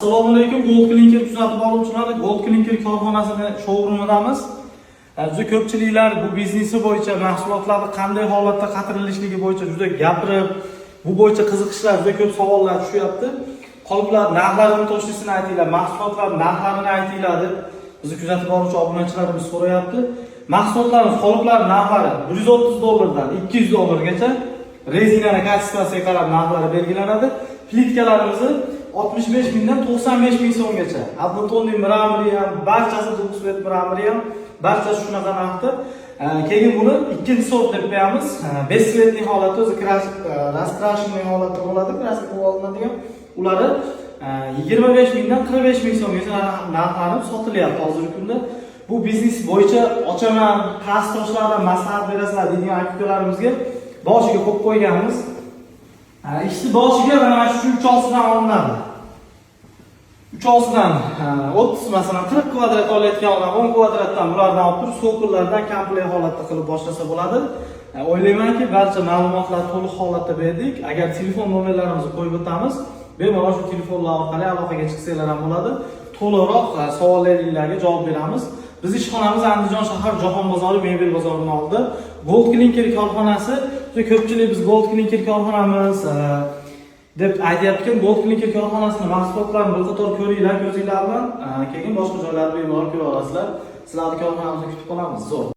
Assalomu alaykum, Gold Clinker kuzatib oluvchilar, Gold Clinker korxonasini showroomidamiz. Juda ko'pchiliklar bu biznesi bo'yicha, mahsulotlarni qanday holatda qatirilishligi bo'yicha juda gapirib, bu bo'yicha qiziqishlar, juda ko'p savollar tushyapti. Qoliplar narxlarini to'shlisini aytinglar, mahsulotlar narxlarini aytinglar deb bizni kuzatib oluvchi obunachilarimiz so'rayapti. Mahsulotlarimiz qoliplar narxlari $130 dan $200 gacha, rezinaning kachествosiga qarab narxlari belgilanadi. Plitkalarimizni 65 mingdan 95 ming so'mgacha. Abnotonni mramori ham, barchasi Duxsvet mramori ham, barchasi shunaqa narxda. Keyin buni ikkinchi sort deb qo'yamiz. Besvetli holati, o'zi raskrashning holatda bo'ladi, kraska qilib olinadigan. Ulari 25 mingdan 45 ming so'mgacha narxlanib sotilyapti hozirgi kunda. Bu biznes bo'yicha ochaman, past toshlardan maslahat berasizlar degan aka-ukalarimizga boshiga qo'yib qo'yganmiz. Ishni boshiga mana shu 3 olsidan olinadi. 3 olsidan 30 masalan 40 kvadrat olayotgan odam 10 kvadratdan bulardan olib turib, so'qillardan komplekt holatda qilib boshlasa bo'ladi. O'ylaymanki, barcha ma'lumotlarni to'liq holatda berdik. Agar telefon nomerlarimizni qo'yib o'tamiz, bemalol shu telefonlar orqali aloqaga chiqsanglar ham bo'ladi. To'liqroq savollaringizga javob beramiz. Biz ishxonamiz Andijon shahar Jahon bozori mebel bozorining oldida. Gold Clinker korxonasi, ko'pchilik biz Gold Clinker korxonamiz deb aytayotgan. Gold Clinker korxonasining mahsulotlarini bir qator ko'ringlar ko'zinglar bilan, keyin boshqa joylarni bemalol ko'ra olasizlar. Sizlarni korxonamizda kutib qolamiz. Zo'r.